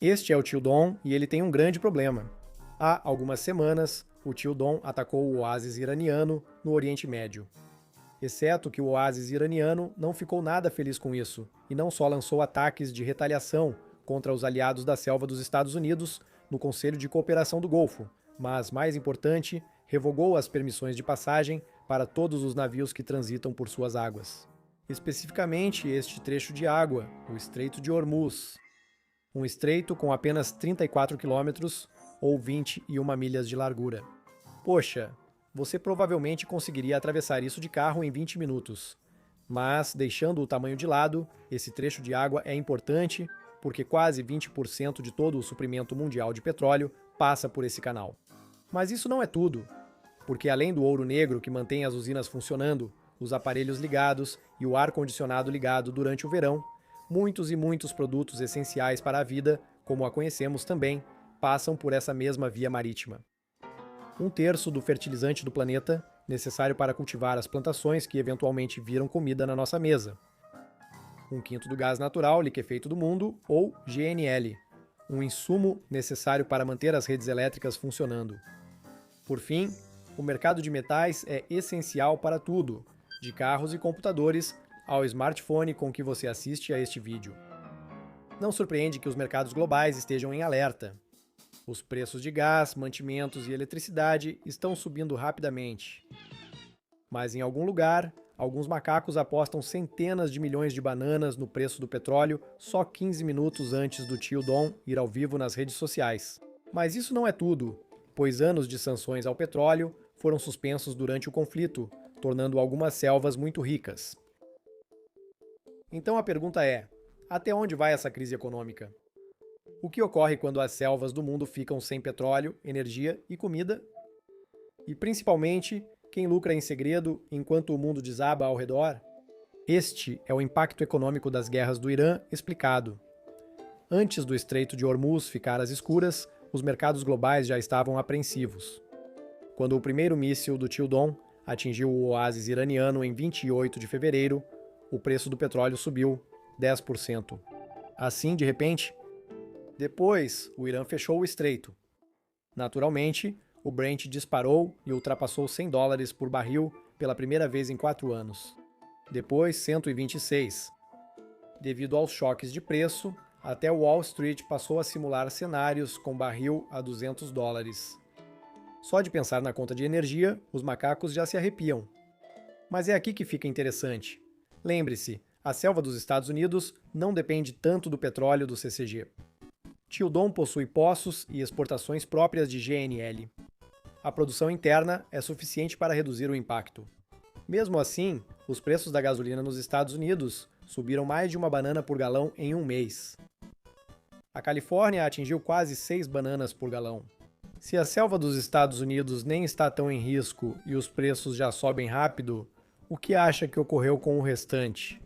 Este é o Tio Dom e ele tem um grande problema. Há algumas semanas, o Tio Dom atacou o oásis iraniano no Oriente Médio. Exceto que o oásis iraniano não ficou nada feliz com isso, e não só lançou ataques de retaliação contra os aliados da selva dos Estados Unidos no Conselho de Cooperação do Golfo, mas, mais importante, revogou as permissões de passagem para todos os navios que transitam por suas águas. Especificamente este trecho de água, o Estreito de Hormuz. Um estreito com apenas 34 quilômetros ou 21 milhas de largura. Poxa, você provavelmente conseguiria atravessar isso de carro em 20 minutos. Mas, deixando o tamanho de lado, esse trecho de água é importante porque quase 20% de todo o suprimento mundial de petróleo passa por esse canal. Mas isso não é tudo, porque além do ouro negro que mantém as usinas funcionando, os aparelhos ligados e o ar-condicionado ligado durante o verão, muitos e muitos produtos essenciais para a vida, como a conhecemos também, passam por essa mesma via marítima. Um terço do fertilizante do planeta, necessário para cultivar as plantações que eventualmente viram comida na nossa mesa. Um quinto do gás natural liquefeito do mundo, ou GNL, um insumo necessário para manter as redes elétricas funcionando. Por fim, o mercado de metais é essencial para tudo, de carros e computadores ao smartphone com que você assiste a este vídeo. Não surpreende que os mercados globais estejam em alerta. Os preços de gás, mantimentos e eletricidade estão subindo rapidamente. Mas em algum lugar, alguns macacos apostam centenas de milhões de bananas no preço do petróleo só 15 minutos antes do Tio Dom ir ao vivo nas redes sociais. Mas isso não é tudo, pois anos de sanções ao petróleo foram suspensos durante o conflito, tornando algumas selvas muito ricas. Então a pergunta é: até onde vai essa crise econômica? O que ocorre quando as selvas do mundo ficam sem petróleo, energia e comida? E principalmente, quem lucra em segredo enquanto o mundo desaba ao redor? Este é o impacto econômico das guerras do Irã explicado. Antes do Estreito de Hormuz ficar às escuras, os mercados globais já estavam apreensivos. Quando o primeiro míssil do Tio Dom atingiu o oásis iraniano em 28 de fevereiro, o preço do petróleo subiu 10%. Assim, de repente, depois, o Irã fechou o estreito. Naturalmente, o Brent disparou e ultrapassou $100 por barril pela primeira vez em 4 anos. Depois, 126. Devido aos choques de preço, até Wall Street passou a simular cenários com barril a $200. Só de pensar na conta de energia, os macacos já se arrepiam. Mas é aqui que fica interessante. Lembre-se, a selva dos Estados Unidos não depende tanto do petróleo do CCG. Tio Dom possui poços e exportações próprias de GNL. A produção interna é suficiente para reduzir o impacto. Mesmo assim, os preços da gasolina nos Estados Unidos subiram mais de uma banana por galão em um mês. A Califórnia atingiu quase 6 bananas por galão. Se a selva dos Estados Unidos nem está tão em risco e os preços já sobem rápido, o que acha que ocorreu com o restante?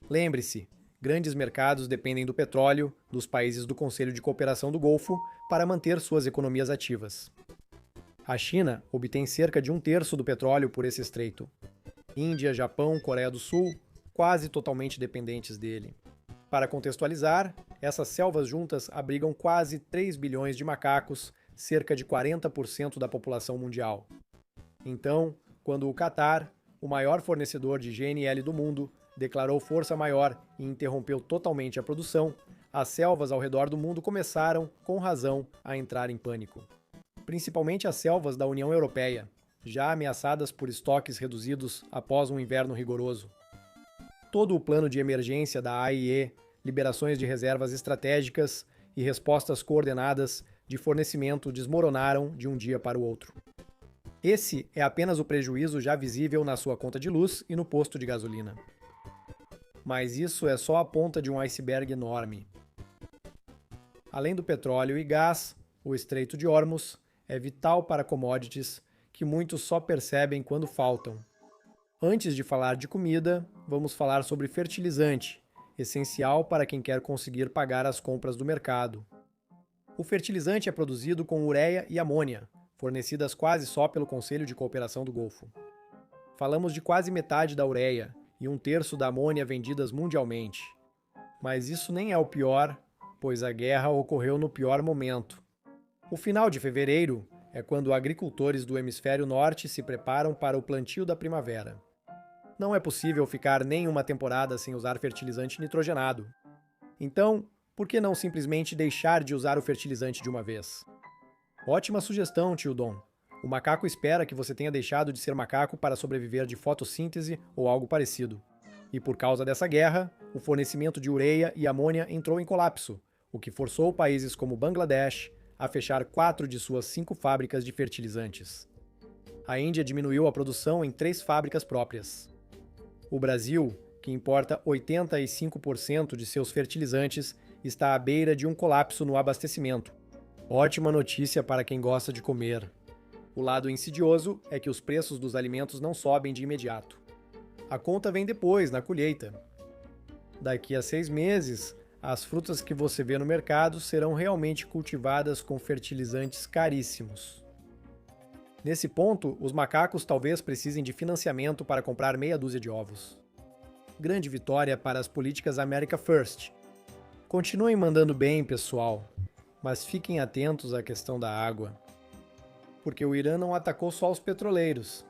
Lembre-se, grandes mercados dependem do petróleo dos países do Conselho de Cooperação do Golfo para manter suas economias ativas. A China obtém cerca de um terço do petróleo por esse estreito. Índia, Japão, Coreia do Sul, quase totalmente dependentes dele. Para contextualizar, essas selvas juntas abrigam quase 3 bilhões de macacos, cerca de 40% da população mundial. Então, quando o Catar, o maior fornecedor de GNL do mundo, declarou força maior e interrompeu totalmente a produção, as selvas ao redor do mundo começaram, com razão, a entrar em pânico. Principalmente as selvas da União Europeia, já ameaçadas por estoques reduzidos após um inverno rigoroso. Todo o plano de emergência da AIE, liberações de reservas estratégicas e respostas coordenadas de fornecimento desmoronaram de um dia para o outro. Esse é apenas o prejuízo já visível na sua conta de luz e no posto de gasolina. Mas isso é só a ponta de um iceberg enorme. Além do petróleo e gás, o Estreito de Hormuz é vital para commodities que muitos só percebem quando faltam. Antes de falar de comida, vamos falar sobre fertilizante, essencial para quem quer conseguir pagar as compras do mercado. O fertilizante é produzido com ureia e amônia, fornecidas quase só pelo Conselho de Cooperação do Golfo. Falamos de quase metade da ureia e um terço da amônia vendidas mundialmente. Mas isso nem é o pior, pois a guerra ocorreu no pior momento. O final de fevereiro é quando agricultores do hemisfério norte se preparam para o plantio da primavera. Não é possível ficar nem uma temporada sem usar fertilizante nitrogenado. Então, por que não simplesmente deixar de usar o fertilizante de uma vez? Ótima sugestão, tio Dom. O macaco espera que você tenha deixado de ser macaco para sobreviver de fotossíntese ou algo parecido. E por causa dessa guerra, o fornecimento de ureia e amônia entrou em colapso, o que forçou países como Bangladesh a fechar 4 de suas 5 fábricas de fertilizantes. A Índia diminuiu a produção em 3 fábricas próprias. O Brasil, que importa 85% de seus fertilizantes, está à beira de um colapso no abastecimento. Ótima notícia para quem gosta de comer. O lado insidioso é que os preços dos alimentos não sobem de imediato. A conta vem depois, na colheita. Daqui a 6 meses, as frutas que você vê no mercado serão realmente cultivadas com fertilizantes caríssimos. Nesse ponto, os macacos talvez precisem de financiamento para comprar meia dúzia de ovos. Grande vitória para as políticas America First. Continuem mandando bem, pessoal, mas fiquem atentos à questão da água. Porque o Irã não atacou só os petroleiros.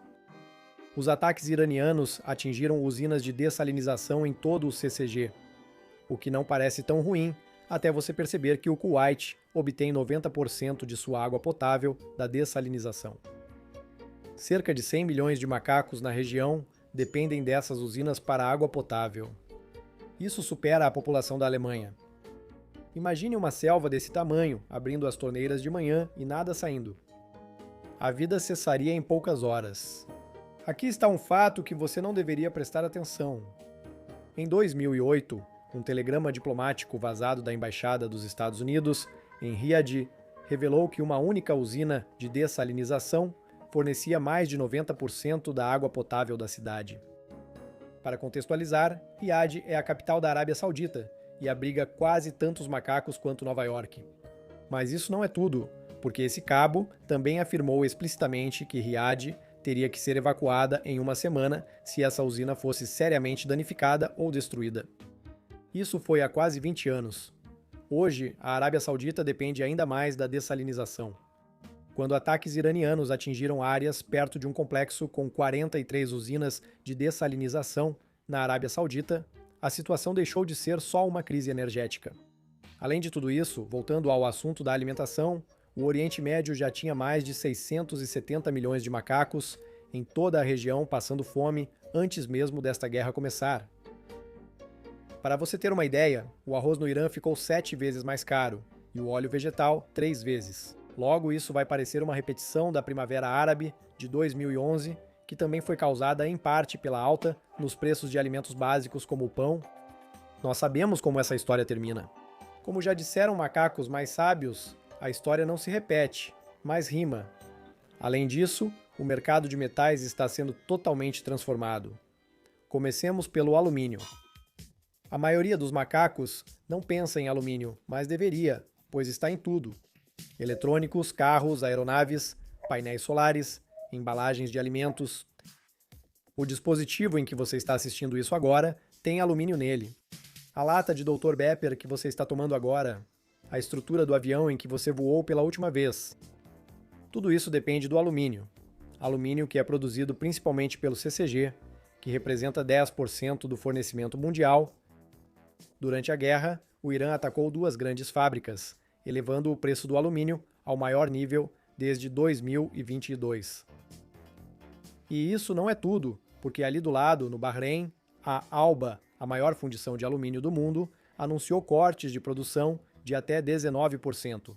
Os ataques iranianos atingiram usinas de dessalinização em todo o CCG, o que não parece tão ruim até você perceber que o Kuwait obtém 90% de sua água potável da dessalinização. Cerca de 100 milhões de macacos na região dependem dessas usinas para água potável. Isso supera a população da Alemanha. Imagine uma selva desse tamanho, abrindo as torneiras de manhã e nada saindo. A vida cessaria em poucas horas. Aqui está um fato que você não deveria prestar atenção. Em 2008, um telegrama diplomático vazado da Embaixada dos Estados Unidos, em Riad, revelou que uma única usina de dessalinização fornecia mais de 90% da água potável da cidade. Para contextualizar, Riad é a capital da Arábia Saudita e abriga quase tantos macacos quanto Nova York. Mas isso não é tudo, porque esse cabo também afirmou explicitamente que Riad teria que ser evacuada em uma semana se essa usina fosse seriamente danificada ou destruída. Isso foi há quase 20 anos. Hoje, a Arábia Saudita depende ainda mais da dessalinização. Quando ataques iranianos atingiram áreas perto de um complexo com 43 usinas de dessalinização na Arábia Saudita, a situação deixou de ser só uma crise energética. Além de tudo isso, voltando ao assunto da alimentação, o Oriente Médio já tinha mais de 670 milhões de macacos em toda a região passando fome antes mesmo desta guerra começar. Para você ter uma ideia, o arroz no Irã ficou 7 vezes mais caro e o óleo vegetal 3 vezes. Logo, isso vai parecer uma repetição da Primavera Árabe de 2011, que também foi causada em parte pela alta nos preços de alimentos básicos como o pão. Nós sabemos como essa história termina. Como já disseram macacos mais sábios, a história não se repete, mas rima. Além disso, o mercado de metais está sendo totalmente transformado. Comecemos pelo alumínio. A maioria dos macacos não pensa em alumínio, mas deveria, pois está em tudo. Eletrônicos, carros, aeronaves, painéis solares, embalagens de alimentos. O dispositivo em que você está assistindo isso agora tem alumínio nele. A lata de Dr. Pepper que você está tomando agora, a estrutura do avião em que você voou pela última vez. Tudo isso depende do alumínio. Alumínio que é produzido principalmente pelo CCG, que representa 10% do fornecimento mundial. Durante a guerra, o Irã atacou 2 grandes fábricas, elevando o preço do alumínio ao maior nível desde 2022. E isso não é tudo, porque ali do lado, no Bahrein, a Alba, a maior fundição de alumínio do mundo, anunciou cortes de produção de até 19%.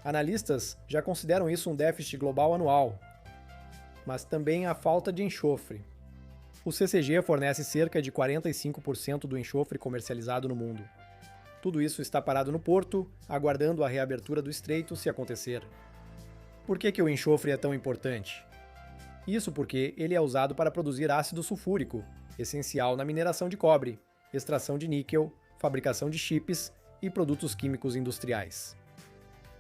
Analistas já consideram isso um déficit global anual, mas também a falta de enxofre. O CCG fornece cerca de 45% do enxofre comercializado no mundo. Tudo isso está parado no porto, aguardando a reabertura do estreito se acontecer. Por que o enxofre é tão importante? Isso porque ele é usado para produzir ácido sulfúrico, essencial na mineração de cobre, extração de níquel, fabricação de chips e produtos químicos industriais.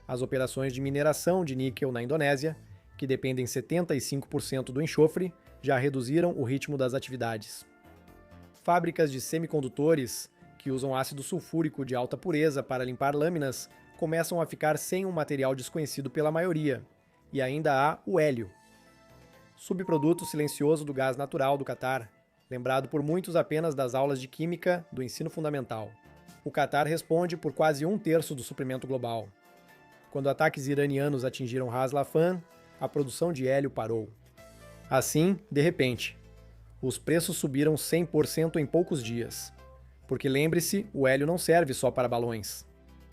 As operações de mineração de níquel na Indonésia, que dependem 75% do enxofre, já reduziram o ritmo das atividades. Fábricas de semicondutores que usam ácido sulfúrico de alta pureza para limpar lâminas, começam a ficar sem um material desconhecido pela maioria, e ainda há o hélio, subproduto silencioso do gás natural do Catar, lembrado por muitos apenas das aulas de química do ensino fundamental. O Catar responde por quase 1/3 do suprimento global. Quando ataques iranianos atingiram Ras Laffan, a produção de hélio parou. Assim, de repente, os preços subiram 100% em poucos dias. Porque lembre-se, o hélio não serve só para balões.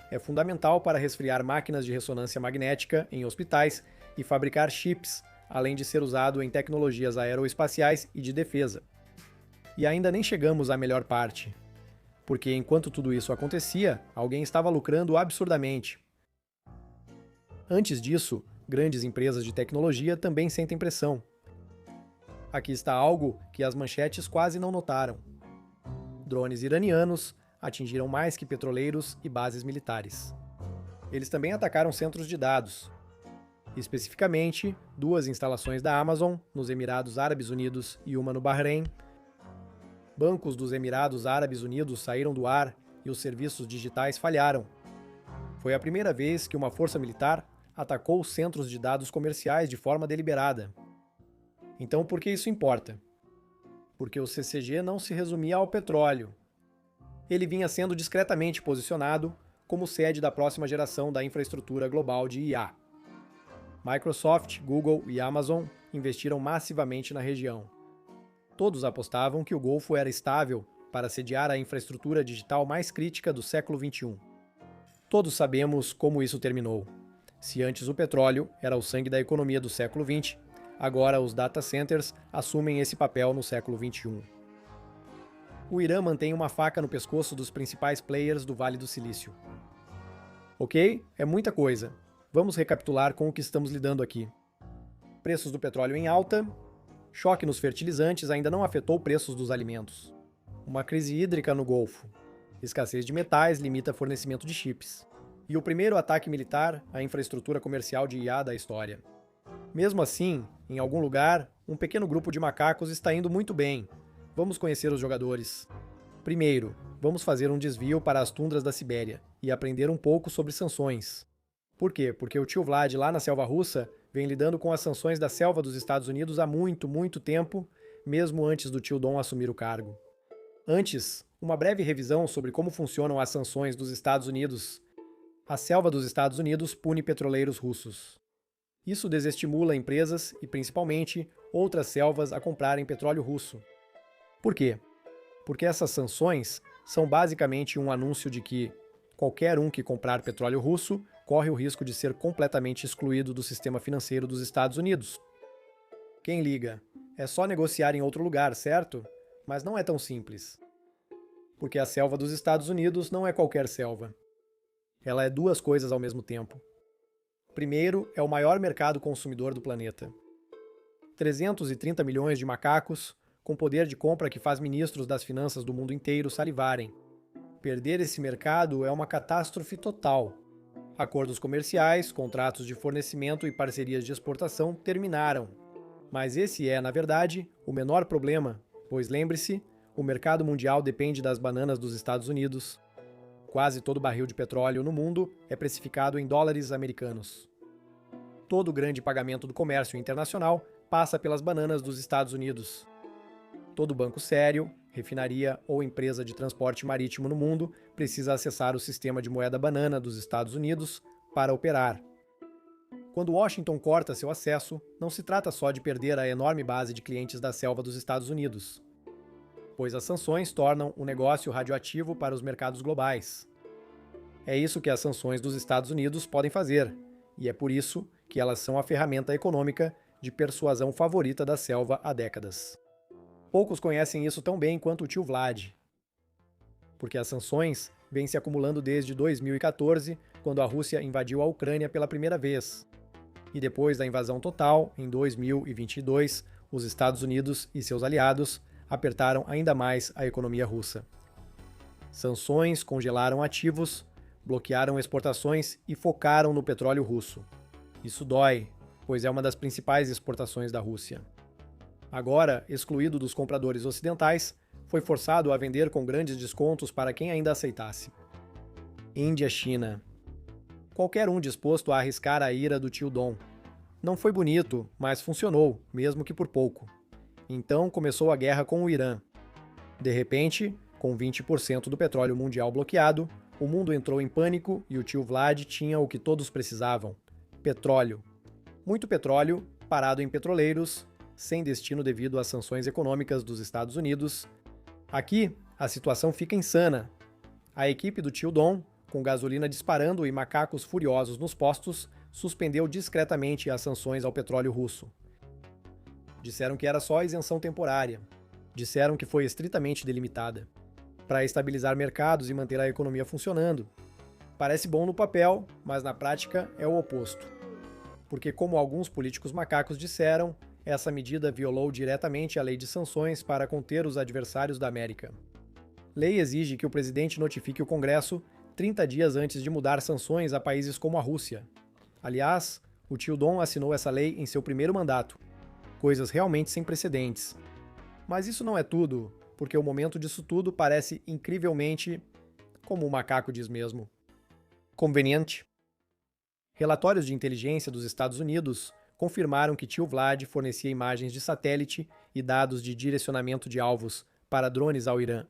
É fundamental para resfriar máquinas de ressonância magnética em hospitais e fabricar chips, além de ser usado em tecnologias aeroespaciais e de defesa. E ainda nem chegamos à melhor parte. Porque enquanto tudo isso acontecia, alguém estava lucrando absurdamente. Antes disso, grandes empresas de tecnologia também sentem pressão. Aqui está algo que as manchetes quase não notaram. Drones iranianos atingiram mais que petroleiros e bases militares. Eles também atacaram centros de dados, especificamente 2 instalações da Amazon nos Emirados Árabes Unidos e uma no Bahrein. Bancos dos Emirados Árabes Unidos saíram do ar e os serviços digitais falharam. Foi a primeira vez que uma força militar atacou centros de dados comerciais de forma deliberada. Então, por que isso importa? Porque o CCG não se resumia ao petróleo. Ele vinha sendo discretamente posicionado como sede da próxima geração da infraestrutura global de IA. Microsoft, Google e Amazon investiram massivamente na região. Todos apostavam que o Golfo era estável para sediar a infraestrutura digital mais crítica do século XXI. Todos sabemos como isso terminou. Se antes o petróleo era o sangue da economia do século XX, agora os data centers assumem esse papel no século XXI. O Irã mantém uma faca no pescoço dos principais players do Vale do Silício. Ok? É muita coisa. Vamos recapitular com o que estamos lidando aqui. Preços do petróleo em alta. Choque nos fertilizantes ainda não afetou preços dos alimentos. Uma crise hídrica no Golfo. Escassez de metais limita fornecimento de chips. E o primeiro ataque militar à infraestrutura comercial de IA da história. Mesmo assim, em algum lugar, um pequeno grupo de macacos está indo muito bem. Vamos conhecer os jogadores. Primeiro, vamos fazer um desvio para as tundras da Sibéria e aprender um pouco sobre sanções. Por quê? Porque o tio Vlad lá na selva russa vem lidando com as sanções da selva dos Estados Unidos há muito tempo, mesmo antes do tio Dom assumir o cargo. Antes, uma breve revisão sobre como funcionam as sanções dos Estados Unidos. A selva dos Estados Unidos pune petroleiros russos. Isso desestimula empresas e, principalmente, outras selvas a comprarem petróleo russo. Por quê? Porque essas sanções são basicamente um anúncio de que qualquer um que comprar petróleo russo corre o risco de ser completamente excluído do sistema financeiro dos Estados Unidos. Quem liga? É só negociar em outro lugar, certo? Mas não é tão simples. Porque a selva dos Estados Unidos não é qualquer selva. Ela é 2 coisas ao mesmo tempo. Primeiro, é o maior mercado consumidor do planeta. 330 milhões de macacos, com poder de compra que faz ministros das finanças do mundo inteiro salivarem. Perder esse mercado é uma catástrofe total. Acordos comerciais, contratos de fornecimento e parcerias de exportação terminaram. Mas esse é, na verdade, o menor problema, pois lembre-se, o mercado mundial depende das bananas dos Estados Unidos. Quase todo barril de petróleo no mundo é precificado em dólares americanos. Todo o grande pagamento do comércio internacional passa pelas bananas dos Estados Unidos. Todo banco sério, refinaria ou empresa de transporte marítimo no mundo precisa acessar o sistema de moeda banana dos Estados Unidos para operar. Quando Washington corta seu acesso, não se trata só de perder a enorme base de clientes da selva dos Estados Unidos, pois as sanções tornam o negócio radioativo para os mercados globais. É isso que as sanções dos Estados Unidos podem fazer, e é por isso que elas são a ferramenta econômica de persuasão favorita da selva há décadas. Poucos conhecem isso tão bem quanto o tio Vlad, porque as sanções vêm se acumulando desde 2014, quando a Rússia invadiu a Ucrânia pela primeira vez. E depois da invasão total, em 2022, os Estados Unidos e seus aliados apertaram ainda mais a economia russa. Sanções congelaram ativos, bloquearam exportações e focaram no petróleo russo. Isso dói, pois é uma das principais exportações da Rússia. Agora, excluído dos compradores ocidentais, foi forçado a vender com grandes descontos para quem ainda aceitasse. Índia-China. Qualquer um disposto a arriscar a ira do tio Dom. Não foi bonito, mas funcionou, mesmo que por pouco. Então começou a guerra com o Irã. De repente, com 20% do petróleo mundial bloqueado, o mundo entrou em pânico e o tio Vlad tinha o que todos precisavam: petróleo. Muito petróleo, parado em petroleiros, sem destino devido às sanções econômicas dos Estados Unidos. Aqui, a situação fica insana. A equipe do tio Dom, com gasolina disparando e macacos furiosos nos postos, suspendeu discretamente as sanções ao petróleo russo. Disseram que era só isenção temporária. Disseram que foi estritamente delimitada, para estabilizar mercados e manter a economia funcionando. Parece bom no papel, mas na prática é o oposto. Porque, como alguns políticos macacos disseram, essa medida violou diretamente a lei de sanções para conter os adversários da América. Lei exige que o presidente notifique o Congresso 30 dias antes de mudar sanções a países como a Rússia. Aliás, o tio Dom assinou essa lei em seu primeiro mandato. Coisas realmente sem precedentes. Mas isso não é tudo, porque o momento disso tudo parece incrivelmente, como o macaco diz mesmo, conveniente. Relatórios de inteligência dos Estados Unidos confirmaram que tio Vlad fornecia imagens de satélite e dados de direcionamento de alvos para drones ao Irã.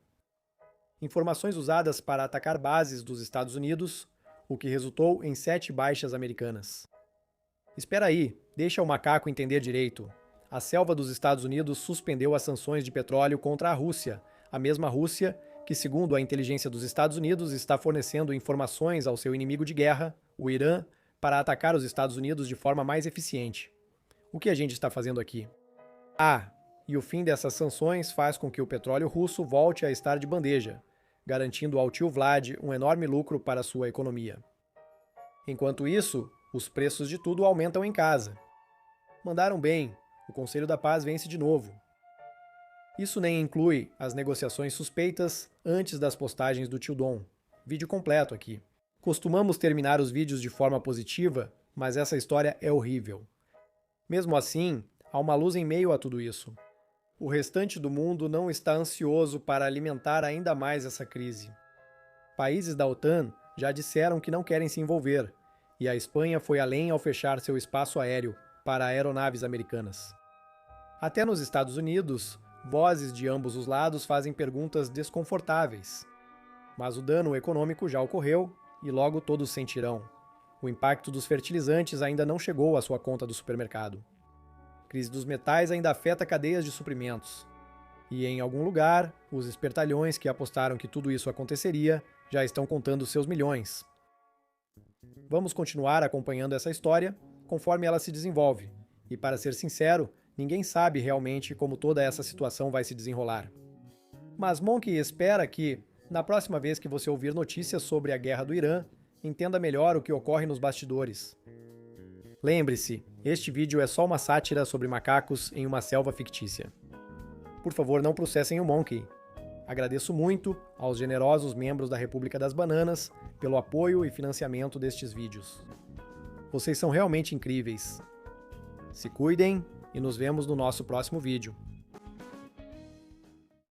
Informações usadas para atacar bases dos Estados Unidos, o que resultou em 7 baixas americanas. Espera aí, deixa o macaco entender direito. A selva dos Estados Unidos suspendeu as sanções de petróleo contra a Rússia, a mesma Rússia que, segundo a inteligência dos Estados Unidos, está fornecendo informações ao seu inimigo de guerra, o Irã, para atacar os Estados Unidos de forma mais eficiente. O que a gente está fazendo aqui? E o fim dessas sanções faz com que o petróleo russo volte a estar de bandeja, garantindo ao tio Vlad um enorme lucro para sua economia. Enquanto isso, os preços de tudo aumentam em casa. Mandaram bem, o Conselho da Paz vence de novo. Isso nem inclui as negociações suspeitas antes das postagens do tio Dom. Vídeo completo aqui. Costumamos terminar os vídeos de forma positiva, mas essa história é horrível. Mesmo assim, há uma luz em meio a tudo isso. O restante do mundo não está ansioso para alimentar ainda mais essa crise. Países da OTAN já disseram que não querem se envolver, e a Espanha foi além ao fechar seu espaço aéreo para aeronaves americanas. Até nos Estados Unidos, vozes de ambos os lados fazem perguntas desconfortáveis. Mas o dano econômico já ocorreu e logo todos sentirão. O impacto dos fertilizantes ainda não chegou à sua conta do supermercado. A crise dos metais ainda afeta cadeias de suprimentos. E em algum lugar, os espertalhões que apostaram que tudo isso aconteceria já estão contando seus milhões. Vamos continuar acompanhando essa história conforme ela se desenvolve. E para ser sincero, ninguém sabe realmente como toda essa situação vai se desenrolar. Mas Monkey espera que, na próxima vez que você ouvir notícias sobre a guerra do Irã, entenda melhor o que ocorre nos bastidores. Lembre-se, este vídeo é só uma sátira sobre macacos em uma selva fictícia. Por favor, não processem o Monkey. Agradeço muito aos generosos membros da República das Bananas pelo apoio e financiamento destes vídeos. Vocês são realmente incríveis. Se cuidem e nos vemos no nosso próximo vídeo.